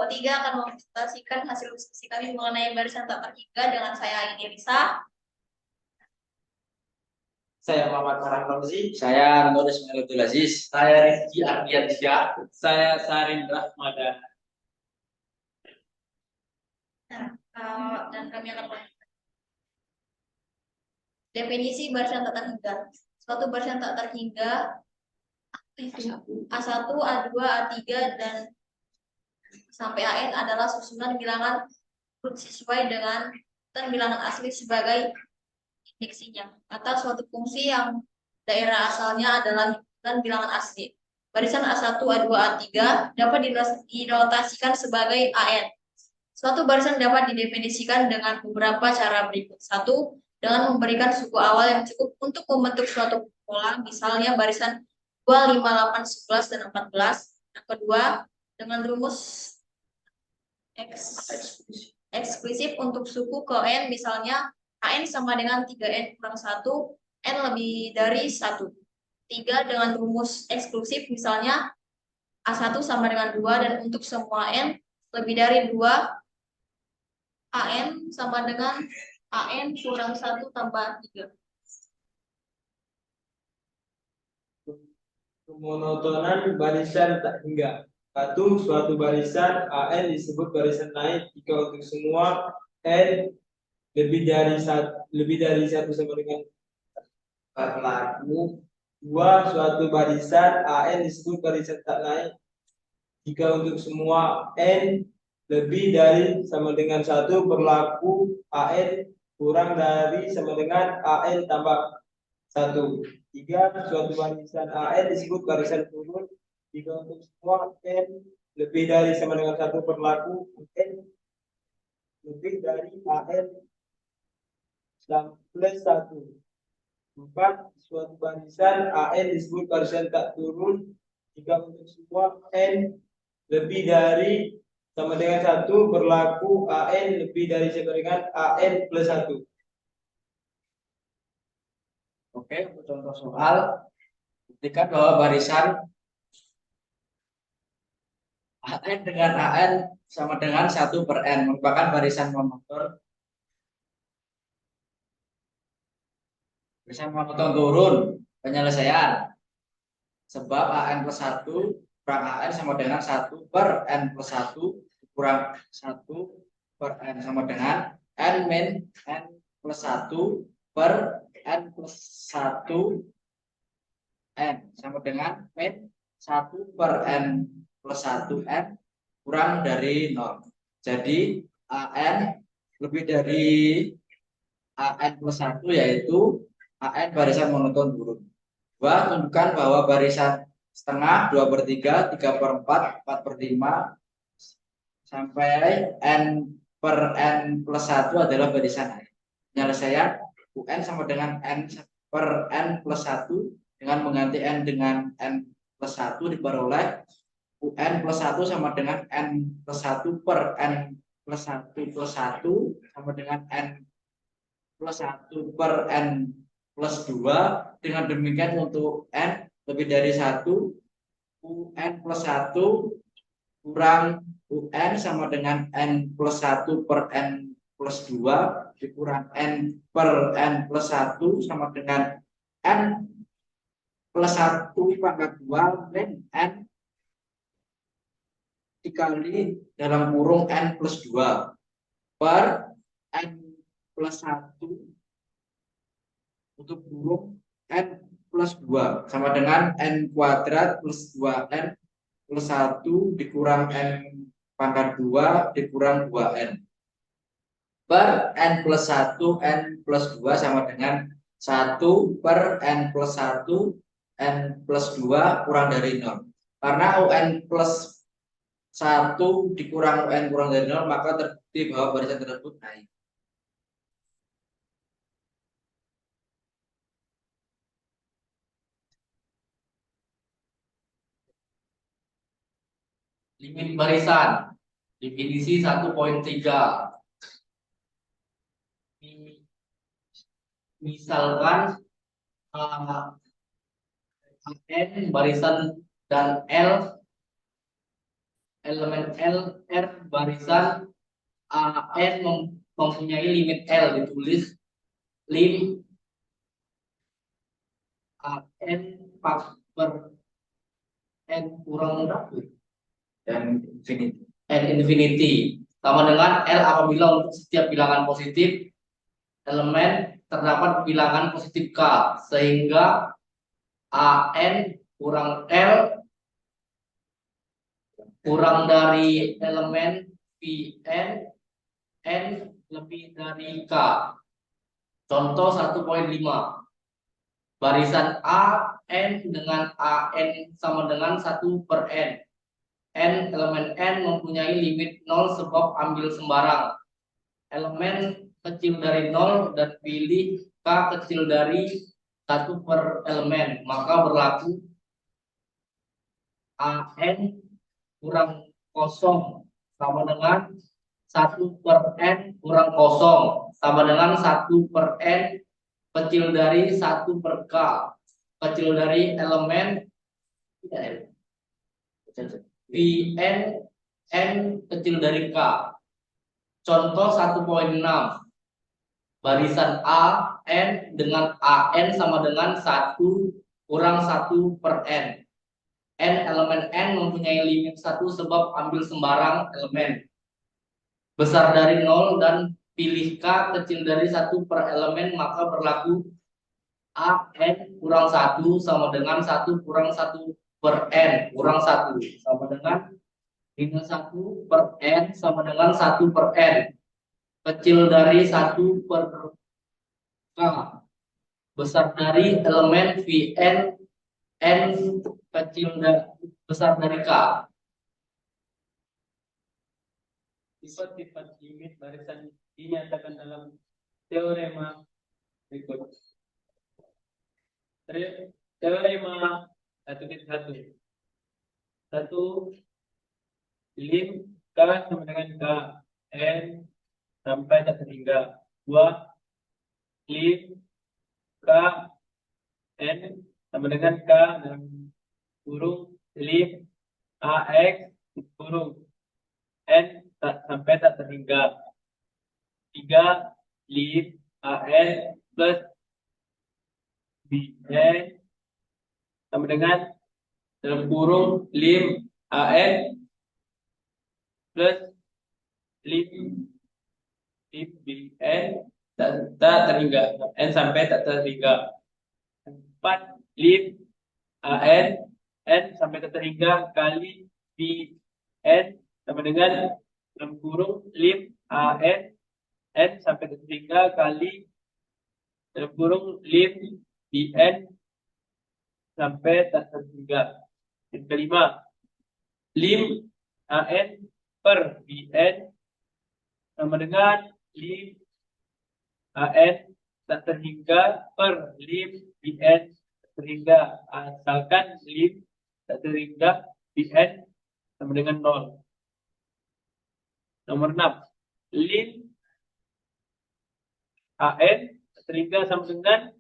Bertiga akan mempresentasikan hasil diskusi kami mengenai barisan tak terhingga dengan saya Ini Risa. Saya Muhammad Farhan Ramzi. Saya Nur Ismail Abdul Aziz. Saya Rizky Ardiansyah. Saya Sarindra Madana. Dan kami akan mulai. Definisi barisan tak terhingga. Suatu barisan tak terhingga A1, A2, A3, dan sampai AN adalah susunan bilangan sesuai dengan dan bilangan asli sebagai indeksinya, atau suatu fungsi yang daerah asalnya adalah dan bilangan asli. Barisan A1, A2, A3 dapat dinotasikan sebagai AN. Suatu barisan dapat didefinisikan dengan beberapa cara berikut. Satu, dengan memberikan suku awal yang cukup untuk membentuk suatu pola, misalnya barisan 2, 5, 8, 11, dan 14. Yang kedua, dengan rumus eksklusif untuk suku ke N, misalnya AN sama dengan 3N kurang 1, N lebih dari 1. 3, dengan rumus eksklusif, misalnya A1 sama dengan 2, dan untuk semua N lebih dari 2, AN sama dengan AN kurang 1 tambah 3. Kemonotonan barisan tak hingga. Satu, suatu barisan AN disebut barisan naik jika untuk semua N lebih dari satu sama dengan berlaku. Dua, suatu barisan AN disebut barisan tak naik jika untuk semua N lebih dari sama dengan 1 berlaku AN kurang dari sama dengan AN tambah 1. 3, suatu barisan AN disebut barisan turun jika untuk semua N lebih dari sama dengan 1 berlaku N lebih dari AN plus 1. 4, suatu barisan AN disebut barisan tak turun jika untuk semua N lebih dari sama dengan 1 berlaku AN lebih dari sama dengan AN plus 1. Oke, untuk contoh soal, buktikan bahwa barisan AN dengan AN sama dengan 1 per N merupakan barisan monoton. Barisan monoton turun penyelesaian. Sebab AN plus 1 kurang AN sama dengan 1 per N plus 1 kurang 1 per N sama dengan N min N plus 1 per N plus 1 N sama dengan min 1 per N plus 1 N kurang dari 0. Jadi AN lebih dari AN plus 1 yaitu AN barisan monoton turun. 2, tunjukkan bahwa barisan setengah 2/3, 3/4, 4/5 sampai N per N plus 1 adalah barisan naik. Penyelesaian UN sama dengan N per N plus 1 dengan mengganti N dengan N plus 1 diperoleh UN plus 1 sama dengan N plus 1 per N plus 1 plus 1 sama dengan N plus 1 per N plus 2. Dengan demikian untuk N lebih dari 1, UN plus 1 kurang UN sama dengan N plus 1 per N plus 2 dikurang N per N plus 1 sama dengan N plus 1 pangkat 2 min N dikali dalam kurung N plus 2 per N plus 1 untuk kurung N plus 2 sama dengan N kuadrat plus 2N plus 1 dikurang N pangkat 2 dikurang 2N per N plus 1 N plus 2 sama dengan 1 per N plus 1 N plus 2 kurang dari 0. Karena UN plus 1 dikurang UN kurang dari 0 maka terbukti bahwa barisan tersebut naik. Limit barisan. Definisi 1.3. Misalkan N barisan dan L elemen L R barisan AN mempunyai limit L, ditulis lim AN per N kurang berapa? dan infinity. N infinity sama dengan L apabila untuk setiap bilangan positif elemen terdapat bilangan positif K, sehingga AN kurang L kurang dari elemen Vn N lebih dari K. Contoh 1.5, barisan A N dengan AN sama dengan 1 per N. N elemen N mempunyai limit 0 sebab ambil sembarang elemen kecil dari 0 dan pilih K kecil dari 1 per elemen, maka berlaku AN kurang kosong sama dengan 1 per N kurang kosong sama dengan 1 per N kecil dari 1 per K kecil dari elemen Vn N kecil dari K. Contoh 1.6, barisan A N dengan AN sama dengan 1 kurang 1 per N. N elemen N mempunyai limit 1 sebab ambil sembarang elemen besar dari 0 dan pilih K kecil dari 1 per elemen, maka berlaku A N kurang 1 sama dengan 1 kurang 1 per N kurang 1 sama dengan minus 1 per N sama dengan 1 per N kecil dari 1 per K besar dari elemen Vn N kecil dari besar dari K. Sifat-sifat limit barisan dinyatakan dalam teorema berikut. Teorema 1.1. 1. Lim K sama dengan K N sampai tak terhingga. 2. Lim K N sama dengan K dalam kurung lim AX kurung N sampai tak terhingga. 3. Lim AN plus BN sama dengan dalam kurung lim AN plus lim BN tak terhingga. N sampai tak terhingga. 4. Lim AN N sampai tak terhingga kali BN sama dengan dalam kurung lim AN N sampai tak terhingga kali dalam kurung lim BN sampai tak terhingga. Yang kelima, lim AN per BN sama dengan lim AN tak terhingga per lim BN terhingga, asalkan lim tak terhingga BN sama dengan 0. Nomor 6, lim AN tak terhingga sama dengan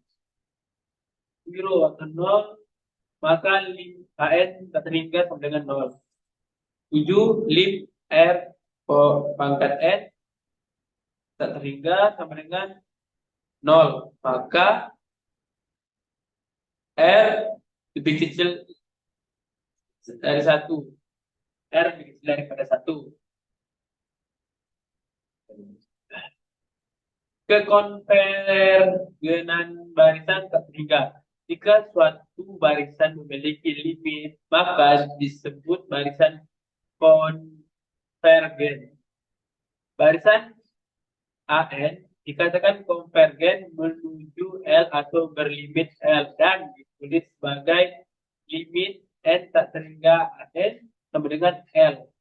0 atau 0, maka lim AN tak terhingga sama dengan 0. 7. Lim R pangkat N tak terhingga sama dengan 0, maka R lebih kecil dari 1. R lebih kecil daripada 1. Kekonvergenan barisan tak terhingga. Jika suatu barisan memiliki limit, maka disebut barisan konvergen. Barisan AN dikatakan konvergen menuju L atau berlimit L dan ditulis sebagai limit N tak terhingga AN sama dengan L.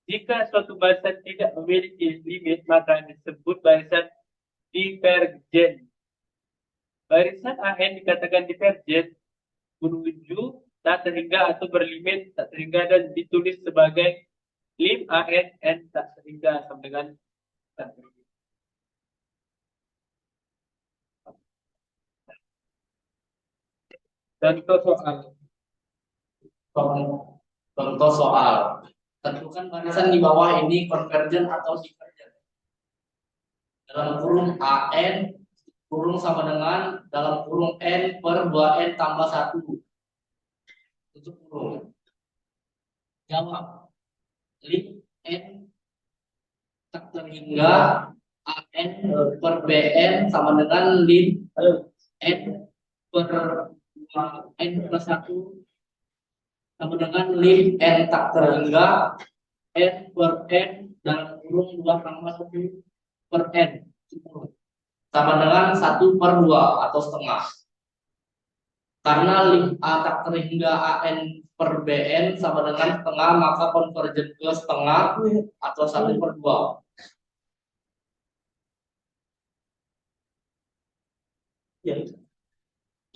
Jika suatu barisan tidak memiliki limit, maka disebut barisan divergen. Barisan AN dikatakan divergen menuju tak terhingga atau berlimit tak terhingga dan ditulis sebagai lim AN N tak terhingga sama dengan tak terhingga. Contoh soal. Contoh soal Tentukan barisan di bawah ini konvergen atau divergen. Dalam kurung AN kurung sama dengan dalam kurung N per 2N tambah 1. Tutup kurung. Jawab. Lim N tak terhingga AN per BN sama dengan lim N per 2N plus 1 sama dengan lim N tak terhingga N per N dalam kurung 2 tambah 1 per N sama dengan 1 per 2 atau setengah. Karena lim A tak terhingga AN per BN sama dengan setengah, maka konvergen ke setengah atau 1 per 2.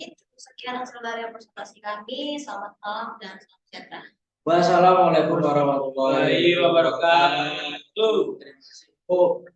Itu sekian hasil dari presentasi kami. Selamat malam dan salam sejahtera. Wassalamualaikum warahmatullahi Wabarakatuh. wabarakatuh. Terima kasih.